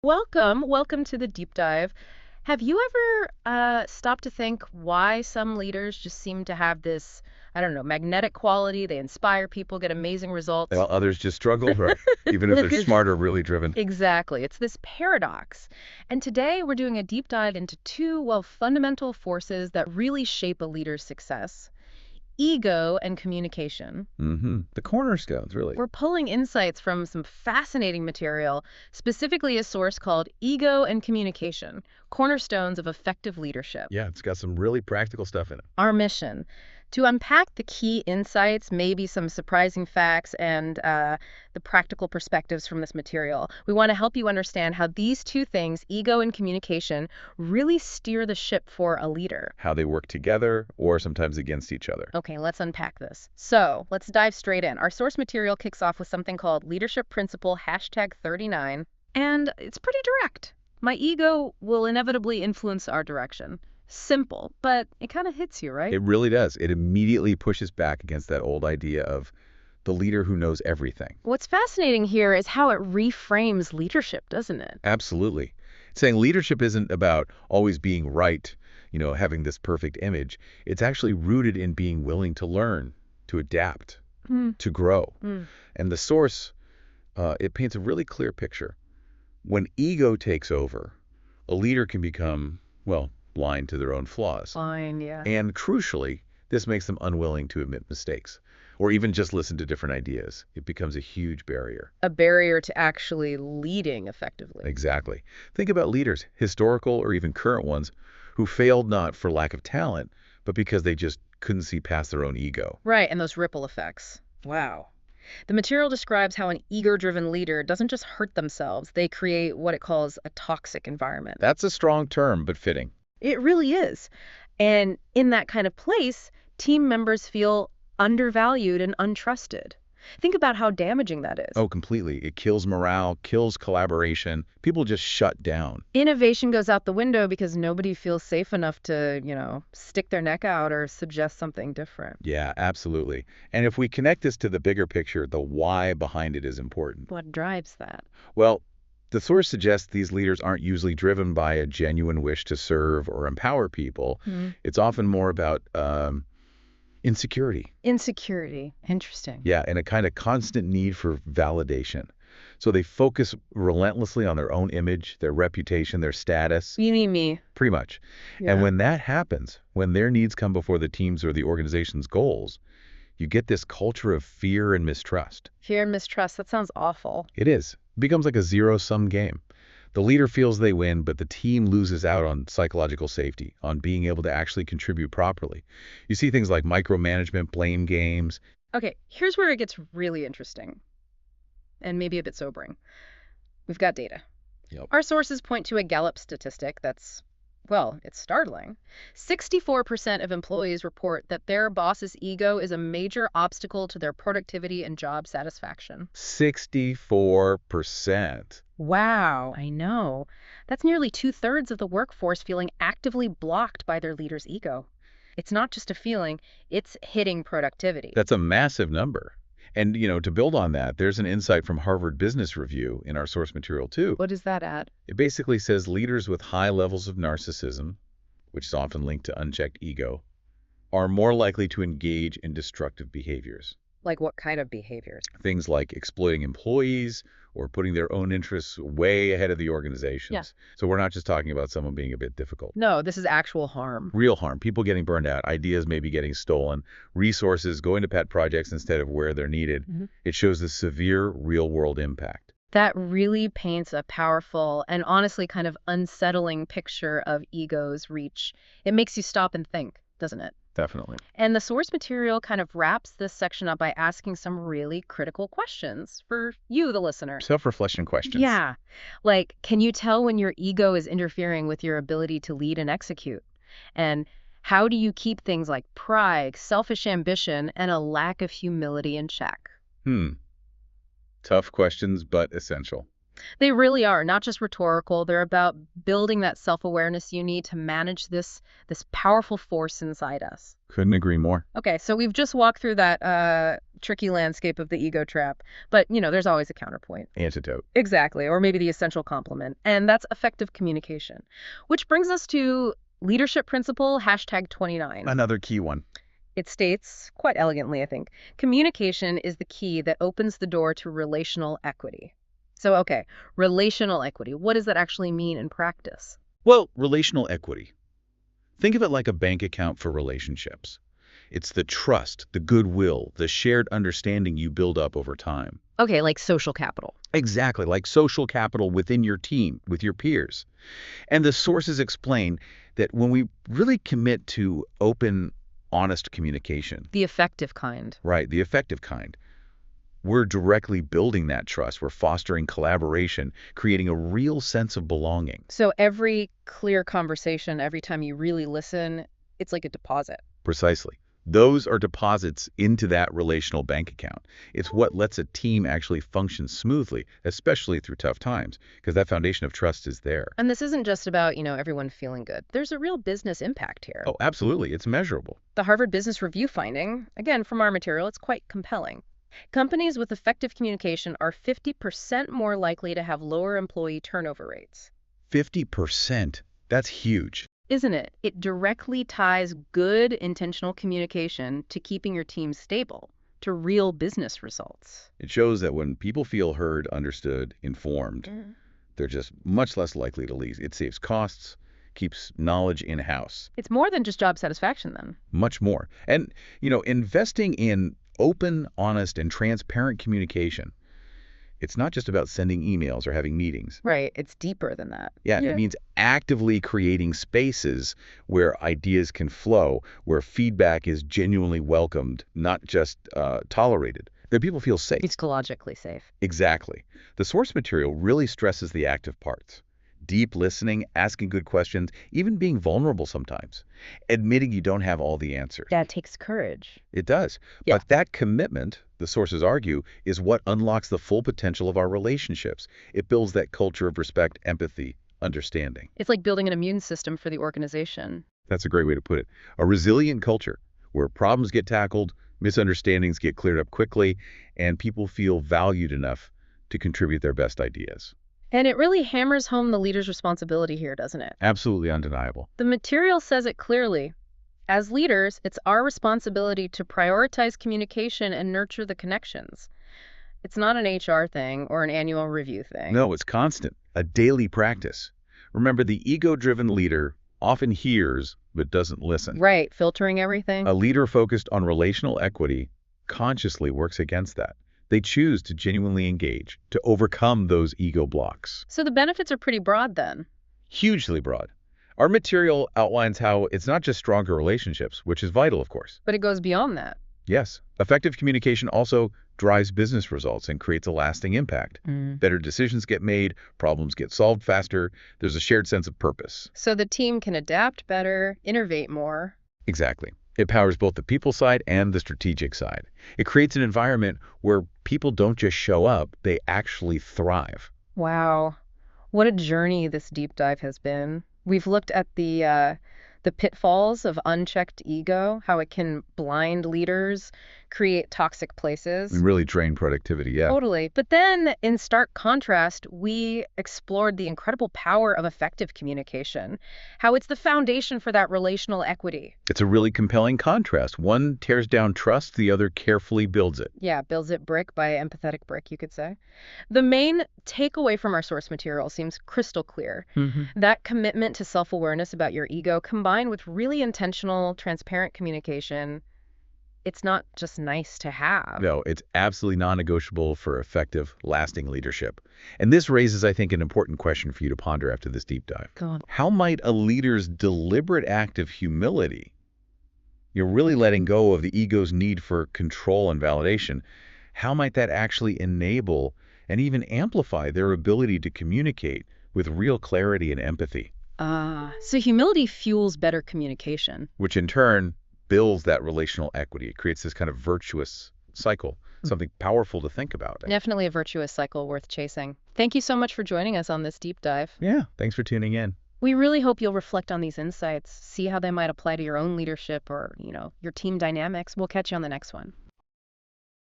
Welcome to the deep dive. Have you ever stopped to think why some leaders just seem to have this, I don't know, magnetic quality? They inspire people, get amazing results. While others just struggle, right? Even if they're smart or really driven. Exactly. It's this paradox. And today we're doing a deep dive into two, well, fundamental forces that really shape a leader's success: ego and communication. The cornerstones, really. We're pulling insights from some fascinating material, specifically a source called Ego and Communication, Cornerstones of Effective Leadership. Yeah, it's got some really practical stuff in it. Our mission: to unpack the key insights, maybe some surprising facts, and the practical perspectives from this material. We want to help you understand how these two things, ego and communication, really steer the ship for a leader. How they work together or sometimes against each other. Okay, let's unpack this. So let's dive straight in. Our source material kicks off with something called Leadership Principle #39, and it's pretty direct. My ego will inevitably influence our direction. Simple, but it kind of hits you, right? It really does. It immediately pushes back against that old idea of the leader who knows everything. What's fascinating here is how it reframes leadership, doesn't it? Absolutely. It's saying leadership isn't about always being right, having this perfect image. It's actually rooted in being willing to learn, to adapt, to grow. And the source, it paints a really clear picture. When ego takes over, a leader can become, well, blind to their own flaws. Fine, yeah. And crucially, this makes them unwilling to admit mistakes or even just listen to different ideas. It becomes a huge barrier. A barrier to actually leading effectively. Exactly. Think about leaders, historical or even current ones, who failed not for lack of talent, but because they just couldn't see past their own ego. Right, and those ripple effects. Wow. The material describes how an ego-driven leader doesn't just hurt themselves, they create what it calls a toxic environment. That's a strong term, but fitting. It really is. And in that kind of place, team members feel undervalued and untrusted. Think about how damaging that is. Oh, completely. It kills morale, kills collaboration. People just shut down. Innovation goes out the window because nobody feels safe enough to, stick their neck out or suggest something different. Yeah, absolutely. And if we connect this to the bigger picture, the why behind it is important. What drives that? Well, the source suggests these leaders aren't usually driven by a genuine wish to serve or empower people. It's often more about insecurity. Insecurity. Interesting. Yeah, and a kind of constant need for validation. So they focus relentlessly on their own image, their reputation, their status. You mean me? Pretty much. Yeah. And when that happens, when their needs come before the team's or the organization's goals, you get this culture of fear and mistrust. Fear and mistrust, that sounds awful. It is. It becomes like a zero-sum game. The leader feels they win, but the team loses out on psychological safety, on being able to actually contribute properly. You see things like micromanagement, blame games. Okay, here's where it gets really interesting and maybe a bit sobering. We've got data. Yep. Our sources point to a Gallup statistic that's, well, it's startling. 64% of employees report that their boss's ego is a major obstacle to their productivity and job satisfaction. 64%. Wow, I know. That's nearly 2/3 of the workforce feeling actively blocked by their leader's ego. It's not just a feeling, it's hitting productivity. That's a massive number. And, to build on that, there's an insight from Harvard Business Review in our source material, too. What does that add? It basically says leaders with high levels of narcissism, which is often linked to unchecked ego, are more likely to engage in destructive behaviors. Like what kind of behaviors? Things like exploiting employees or putting their own interests way ahead of the organization's. Yeah. So we're not just talking about someone being a bit difficult. No, this is actual harm. Real harm, people getting burned out, ideas maybe getting stolen, resources going to pet projects instead of where they're needed. It shows the severe real-world impact. That really paints a powerful and honestly kind of unsettling picture of ego's reach. It makes you stop and think, doesn't it? Definitely. And the source material kind of wraps this section up by asking some really critical questions for you, the listener. Self-reflection questions. Yeah. Like, can you tell when your ego is interfering with your ability to lead and execute? And how do you keep things like pride, selfish ambition, and a lack of humility in check? Tough questions, but essential. They really are not just rhetorical. They're about building that self-awareness you need to manage this powerful force inside us. Couldn't agree more. Okay, so we've just walked through that tricky landscape of the ego trap, but there's always a counterpoint. Antidote. Exactly, or maybe the essential complement, and that's effective communication. Which brings us to leadership principle #29. Another key one. It states, quite elegantly, I think, communication is the key that opens the door to relational equity. So, okay, relational equity. What does that actually mean in practice? Well, relational equity. Think of it like a bank account for relationships. It's the trust, the goodwill, the shared understanding you build up over time. Okay, like social capital. Exactly, like social capital within your team, with your peers. And the sources explain that when we really commit to open, honest communication, The effective kind. right, the effective kind, we're directly building that trust. We're fostering collaboration, creating a real sense of belonging. So every clear conversation, every time you really listen, it's like a deposit. Precisely. Those are deposits into that relational bank account. It's what lets a team actually function smoothly, especially through tough times, because that foundation of trust is there. And this isn't just about, everyone feeling good. There's a real business impact here. Oh, absolutely. It's measurable. The Harvard Business Review finding, again, from our material, it's quite compelling. Companies with effective communication are 50% more likely to have lower employee turnover rates. 50%. That's huge. Isn't it? It directly ties good intentional communication to keeping your team stable, to real business results. It shows that when people feel heard, understood, informed, they're just much less likely to leave. It saves costs, keeps knowledge in-house. It's more than just job satisfaction then. Much more. And, investing in open, honest, and transparent communication, it's not just about sending emails or having meetings. Right. It's deeper than that. Yeah, it means actively creating spaces where ideas can flow, where feedback is genuinely welcomed, not just tolerated, that people feel safe. Ecologically safe. Exactly. The source material really stresses the active parts. Deep listening, asking good questions, even being vulnerable sometimes, admitting you don't have all the answers. That takes courage. It does. Yeah. But that commitment, the sources argue, is what unlocks the full potential of our relationships. It builds that culture of respect, empathy, understanding. It's like building an immune system for the organization. That's a great way to put it. A resilient culture where problems get tackled, misunderstandings get cleared up quickly, and people feel valued enough to contribute their best ideas. And it really hammers home the leader's responsibility here, doesn't it? Absolutely undeniable. The material says it clearly. As leaders, it's our responsibility to prioritize communication and nurture the connections. It's not an HR thing or an annual review thing. No, it's constant, a daily practice. Remember, the ego-driven leader often hears but doesn't listen. Right, filtering everything. A leader focused on relational equity consciously works against that. They choose to genuinely engage, to overcome those ego blocks. So the benefits are pretty broad then. Hugely broad. Our material outlines how it's not just stronger relationships, which is vital, of course. But it goes beyond that. Yes, effective communication also drives business results and creates a lasting impact. Better decisions get made, problems get solved faster, there's a shared sense of purpose. So the team can adapt better, innovate more. Exactly. It powers both the people side and the strategic side. It creates an environment where people don't just show up, they actually thrive. Wow. What a journey this deep dive has been. We've looked at the pitfalls of unchecked ego, how it can blind leaders, create toxic places. And really drain productivity, yeah. Totally. But then, in stark contrast, we explored the incredible power of effective communication, how it's the foundation for that relational equity. It's a really compelling contrast. One tears down trust, the other carefully builds it. Yeah, builds it brick by empathetic brick, you could say. The main takeaway from our source material seems crystal clear. That commitment to self-awareness about your ego combined with really intentional, transparent communication, it's not just nice to have. No, it's absolutely non-negotiable for effective, lasting leadership. And this raises, I think, an important question for you to ponder after this deep dive. Go on. How might a leader's deliberate act of humility, you're really letting go of the ego's need for control and validation, how might that actually enable and even amplify their ability to communicate with real clarity and empathy? So humility fuels better communication. Which in turn builds that relational equity. It creates this kind of virtuous cycle something powerful to think about. Definitely a virtuous cycle worth chasing. Thank you so much for joining us on this deep dive. Yeah, thanks for tuning in. We really hope you'll reflect on these insights, see how they might apply to your own leadership or, your team dynamics. We'll catch you on the next one.